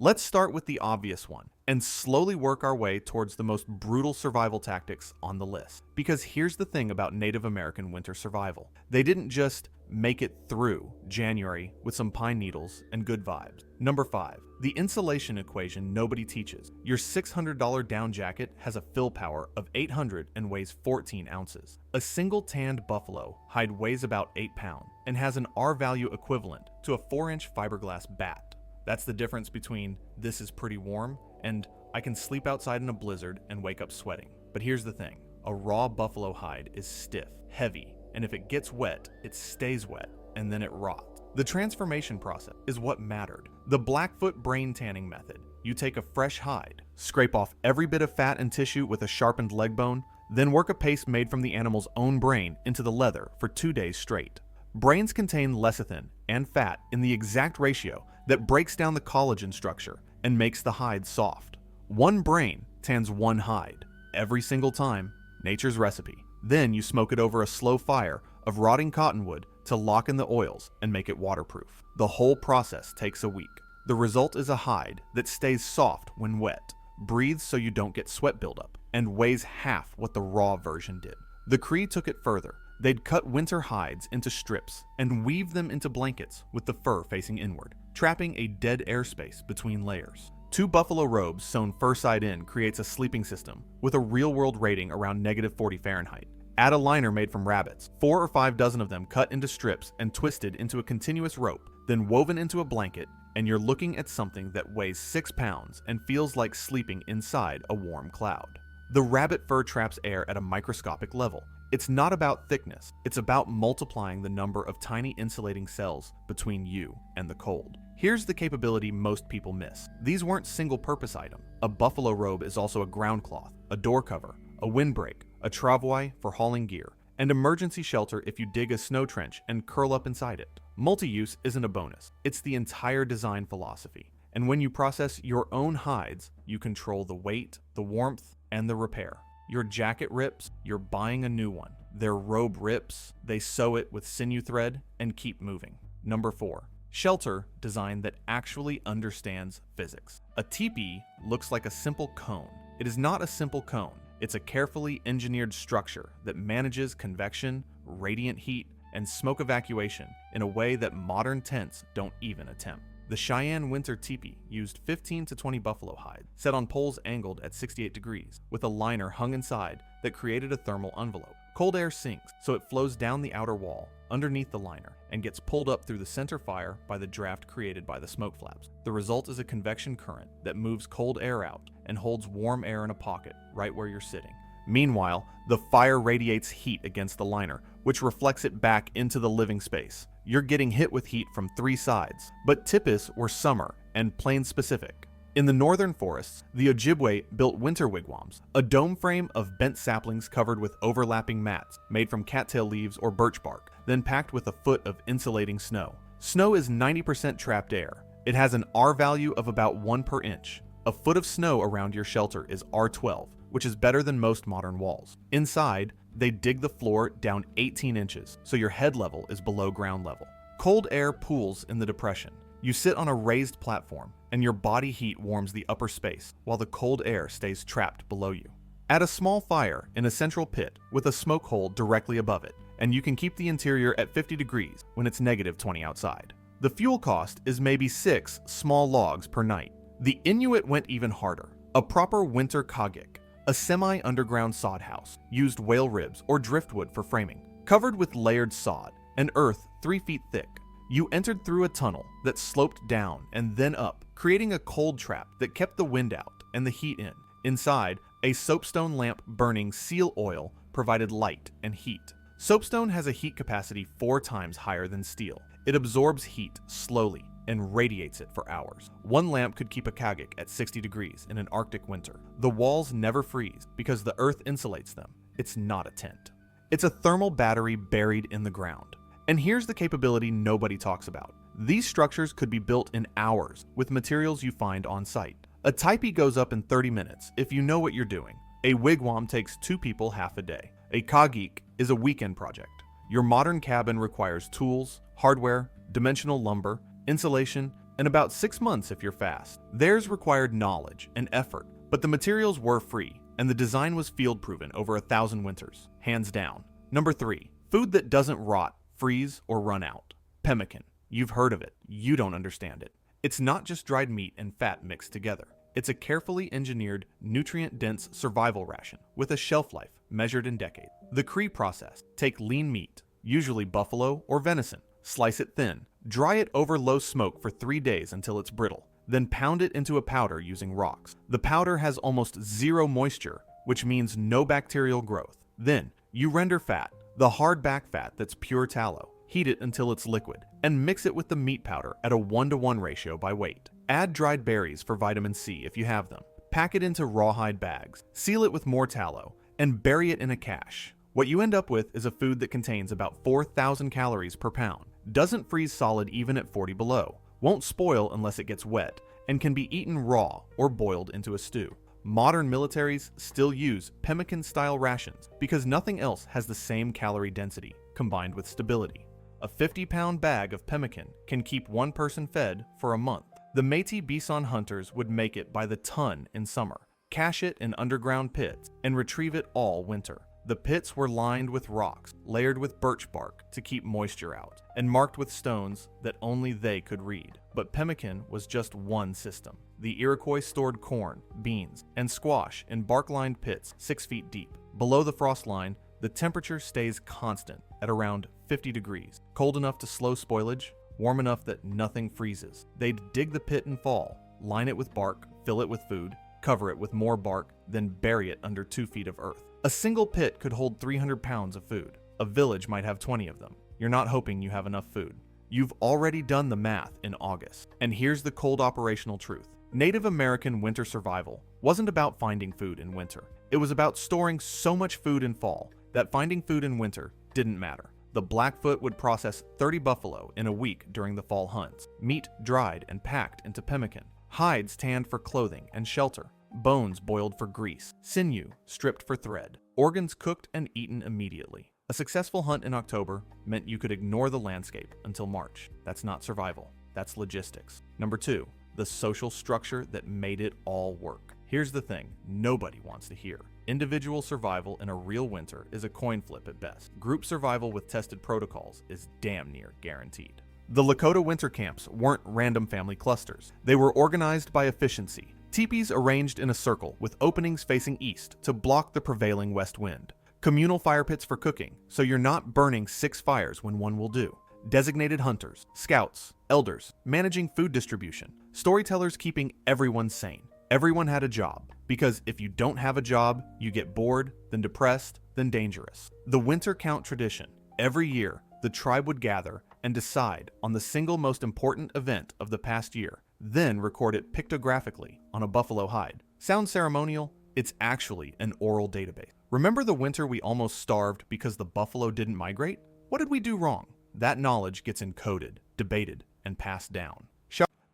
Let's start with the obvious one and slowly work our way towards the most brutal survival tactics on the list. Because here's the thing about Native American winter survival. They didn't just make it through January with some pine needles and good vibes. Number 5, the insulation equation nobody teaches. Your $600 down jacket has a fill power of 800 and weighs 14 ounces. A single tanned buffalo hide weighs about 8 pounds and has an R value equivalent to a 4-inch fiberglass bat. That's the difference between this is pretty warm and I can sleep outside in a blizzard and wake up sweating. But here's the thing, a raw buffalo hide is stiff, heavy, and if it gets wet, it stays wet, and then it rots. The transformation process is what mattered. The Blackfoot brain tanning method. You take a fresh hide, scrape off every bit of fat and tissue with a sharpened leg bone, then work a paste made from the animal's own brain into the leather for 2 days straight. Brains contain lecithin and fat in the exact ratio that breaks down the collagen structure and makes the hide soft. One brain tans one hide every single time, nature's recipe. Then you smoke it over a slow fire of rotting cottonwood to lock in the oils and make it waterproof. The whole process takes a week. The result is a hide that stays soft when wet, breathes so you don't get sweat buildup, and weighs half what the raw version did. The Cree took it further. They'd cut winter hides into strips and weave them into blankets with the fur facing inward, trapping a dead airspace between layers. 2 buffalo robes sewn fur side in creates a sleeping system with a real-world rating around -40 Fahrenheit. Add a liner made from rabbits, 4 or 5 dozen of them cut into strips and twisted into a continuous rope, then woven into a blanket, and you're looking at something that weighs 6 pounds and feels like sleeping inside a warm cloud. The rabbit fur traps air at a microscopic level. It's not about thickness, it's about multiplying the number of tiny insulating cells between you and the cold. Here's the capability most people miss. These weren't single-purpose items. A buffalo robe is also a ground cloth, a door cover, a windbreak, a travois for hauling gear, and emergency shelter if you dig a snow trench and curl up inside it. Multi-use isn't a bonus, it's the entire design philosophy. And when you process your own hides, you control the weight, the warmth, and the repair. Your jacket rips, you're buying a new one. Their robe rips, they sew it with sinew thread and keep moving. Number 4, shelter design that actually understands physics. A teepee looks like a simple cone. It is not a simple cone. It's a carefully engineered structure that manages convection, radiant heat, and smoke evacuation in a way that modern tents don't even attempt. The Cheyenne winter teepee used 15 to 20 buffalo hides, set on poles angled at 68 degrees, with a liner hung inside that created a thermal envelope. Cold air sinks, so it flows down the outer wall, underneath the liner, and gets pulled up through the center fire by the draft created by the smoke flaps. The result is a convection current that moves cold air out and holds warm air in a pocket right where you're sitting. Meanwhile, the fire radiates heat against the liner, which reflects it back into the living space. You're getting hit with heat from 3 sides, but Tipis were summer and plains-specific. In the northern forests, the Ojibwe built winter wigwams, a dome frame of bent saplings covered with overlapping mats made from cattail leaves or birch bark, then packed with a foot of insulating snow. Snow is 90% trapped air. It has an R value of about 1 per inch. A foot of snow around your shelter is R12, which is better than most modern walls. Inside, they dig the floor down 18 inches, so your head level is below ground level. Cold air pools in the depression. You sit on a raised platform, and your body heat warms the upper space, while the cold air stays trapped below you. Add a small fire in a central pit with a smoke hole directly above it, and you can keep the interior at 50 degrees when it's -20 outside. The fuel cost is maybe 6 small logs per night. The Inuit went even harder. A proper winter kagik, a semi-underground sod house, used whale ribs or driftwood for framing, covered with layered sod and earth 3 feet thick. You entered through a tunnel that sloped down and then up, creating a cold trap that kept the wind out and the heat in. Inside, a soapstone lamp burning seal oil provided light and heat. Soapstone has a heat capacity 4 times higher than steel. It absorbs heat slowly and radiates it for hours. One lamp could keep a kagik at 60 degrees in an Arctic winter. The walls never freeze because the earth insulates them. It's not a tent. It's a thermal battery buried in the ground. And here's the capability nobody talks about. These structures could be built in hours with materials you find on site. A teepee goes up in 30 minutes if you know what you're doing. A wigwam takes 2 people half a day. A kagik is a weekend project. Your modern cabin requires tools, hardware, dimensional lumber, insulation, and about 6 months if you're fast. Theirs required knowledge and effort, but the materials were free, and the design was field-proven over 1,000 winters, hands down. Number 3. Food that doesn't rot, freeze, or run out. Pemmican. You've heard of it. You don't understand it. It's not just dried meat and fat mixed together. It's a carefully engineered, nutrient-dense survival ration with a shelf life measured in decades. The Cree process: take lean meat, usually buffalo or venison, slice it thin, dry it over low smoke for 3 days until it's brittle, then pound it into a powder using rocks. The powder has almost zero moisture, which means no bacterial growth. Then, you render fat, the hard back fat that's pure tallow. Heat it until it's liquid, and mix it with the meat powder at a 1-to-1 ratio by weight. Add dried berries for vitamin C if you have them. Pack it into rawhide bags, seal it with more tallow, and bury it in a cache. What you end up with is a food that contains about 4,000 calories per pound, doesn't freeze solid even at 40 below, won't spoil unless it gets wet, and can be eaten raw or boiled into a stew. Modern militaries still use pemmican-style rations because nothing else has the same calorie density, combined with stability. A 50-pound bag of pemmican can keep one person fed for a month. The Métis Bison hunters would make it by the ton in summer, cache it in underground pits, and retrieve it all winter. The pits were lined with rocks, layered with birch bark to keep moisture out, and marked with stones that only they could read. But pemmican was just one system. The Iroquois stored corn, beans, and squash in bark-lined pits 6 feet deep. Below the frost line, the temperature stays constant at around 50 degrees, cold enough to slow spoilage, warm enough that nothing freezes. They'd dig the pit in fall, line it with bark, fill it with food, cover it with more bark, then bury it under 2 feet of earth. A single pit could hold 300 pounds of food. A village might have 20 of them. You're not hoping you have enough food. You've already done the math in August. And here's the cold operational truth. Native American winter survival wasn't about finding food in winter. It was about storing so much food in fall that finding food in winter didn't matter. The Blackfoot would process 30 buffalo in a week during the fall hunts, meat dried and packed into pemmican, hides tanned for clothing and shelter, bones boiled for grease, sinew stripped for thread, organs cooked and eaten immediately. A successful hunt in October meant you could ignore the landscape until March. That's not survival, that's logistics. Number 2, the social structure that made it all work. Here's the thing nobody wants to hear. Individual survival in a real winter is a coin flip at best. Group survival with tested protocols is damn near guaranteed. The Lakota winter camps weren't random family clusters. They were organized by efficiency. Teepees arranged in a circle with openings facing east to block the prevailing west wind. Communal fire pits for cooking, so you're not burning 6 fires when one will do. Designated hunters, scouts, elders, managing food distribution, storytellers keeping everyone sane. Everyone had a job, because if you don't have a job, you get bored, then depressed, then dangerous. The winter count tradition. Every year, the tribe would gather and decide on the single most important event of the past year, then record it pictographically on a buffalo hide. Sounds ceremonial? It's actually an oral database. Remember the winter we almost starved because the buffalo didn't migrate? What did we do wrong? That knowledge gets encoded, debated, and passed down.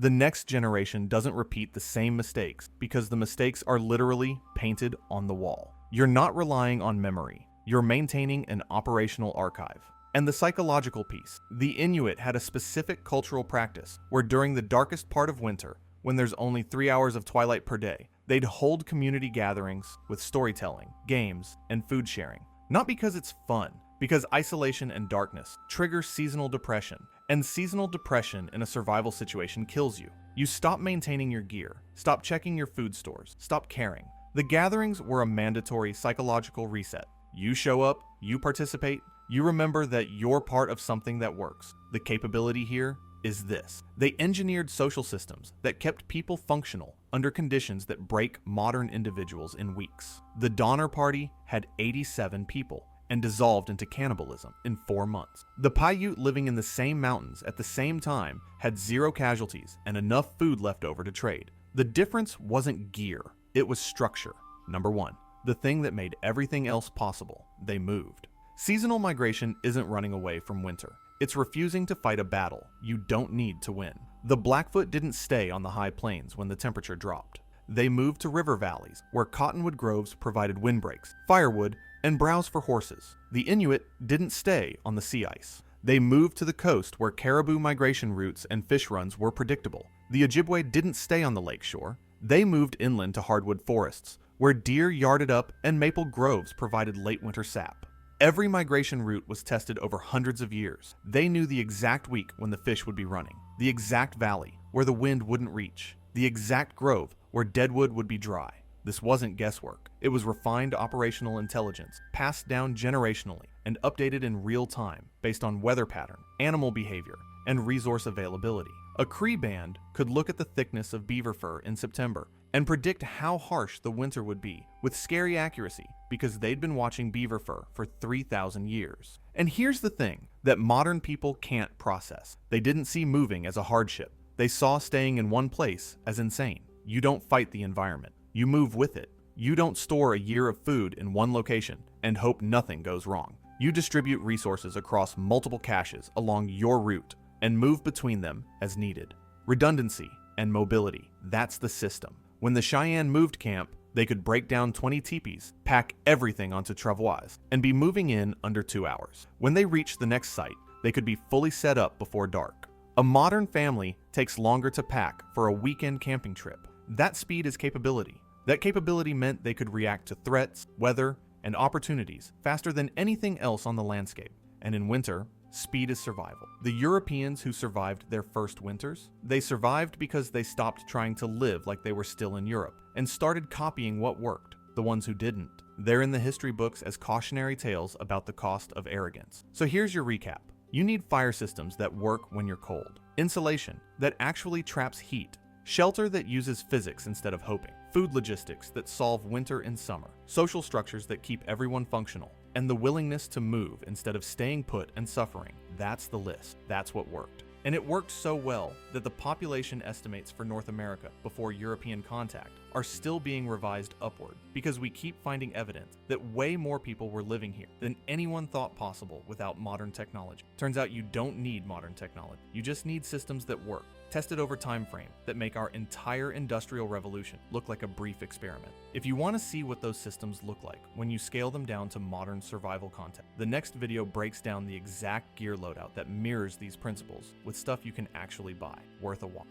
The next generation doesn't repeat the same mistakes because the mistakes are literally painted on the wall. You're not relying on memory. You're maintaining an operational archive. And the psychological piece. The Inuit had a specific cultural practice where during the darkest part of winter, when there's only 3 hours of twilight per day, they'd hold community gatherings with storytelling, games, and food sharing. Not because it's fun, because isolation and darkness trigger seasonal depression, and seasonal depression in a survival situation kills you. You stop maintaining your gear, stop checking your food stores, stop caring. The gatherings were a mandatory psychological reset. You show up, you participate, you remember that you're part of something that works. The capability here is this. They engineered social systems that kept people functional under conditions that break modern individuals in weeks. The Donner Party had 87 people and dissolved into cannibalism in 4 months. The Paiute living in the same mountains at the same time had 0 casualties and enough food left over to trade. The difference wasn't gear, it was structure. Number 1, the thing that made everything else possible. They moved. Seasonal migration isn't running away from winter. It's refusing to fight a battle you don't need to win. The Blackfoot didn't stay on the high plains when the temperature dropped. They moved to river valleys, where cottonwood groves provided windbreaks, firewood, and browse for horses. The Inuit didn't stay on the sea ice. They moved to the coast where caribou migration routes and fish runs were predictable. The Ojibwe didn't stay on the lake shore. They moved inland to hardwood forests, where deer yarded up and maple groves provided late winter sap. Every migration route was tested over hundreds of years. They knew the exact week when the fish would be running, the exact valley where the wind wouldn't reach, the exact grove where deadwood would be dry. This wasn't guesswork. It was refined operational intelligence, passed down generationally and updated in real time based on weather pattern, animal behavior, and resource availability. A Cree band could look at the thickness of beaver fur in September and predict how harsh the winter would be with scary accuracy because they'd been watching beaver fur for 3,000 years. And here's the thing that modern people can't process. They didn't see moving as a hardship. They saw staying in one place as insane. You don't fight the environment. You move with it. You don't store a year of food in one location and hope nothing goes wrong. You distribute resources across multiple caches along your route and move between them as needed. Redundancy and mobility, that's the system. When the Cheyenne moved camp, they could break down 20 teepees, pack everything onto travois, and be moving in under 2 hours. When they reached the next site, they could be fully set up before dark. A modern family takes longer to pack for a weekend camping trip. That speed is capability. That capability meant they could react to threats, weather, and opportunities faster than anything else on the landscape. And in winter, speed is survival. The Europeans who survived their first winters, they survived because they stopped trying to live like they were still in Europe and started copying what worked. The ones who didn't, they're in the history books as cautionary tales about the cost of arrogance. So here's your recap. You need fire systems that work when you're cold, insulation that actually traps heat, shelter that uses physics instead of hoping, food logistics that solve winter and summer, social structures that keep everyone functional, and the willingness to move instead of staying put and suffering. That's the list. That's what worked. And it worked so well that the population estimates for North America before European contact are still being revised upward because we keep finding evidence that way more people were living here than anyone thought possible without modern technology. Turns out you don't need modern technology. You just need systems that work, tested over time frame, that make our entire industrial revolution look like a brief experiment. If you want to see what those systems look like when you scale them down to modern survival content, the next video breaks down the exact gear loadout that mirrors these principles with stuff you can actually buy, worth a watch.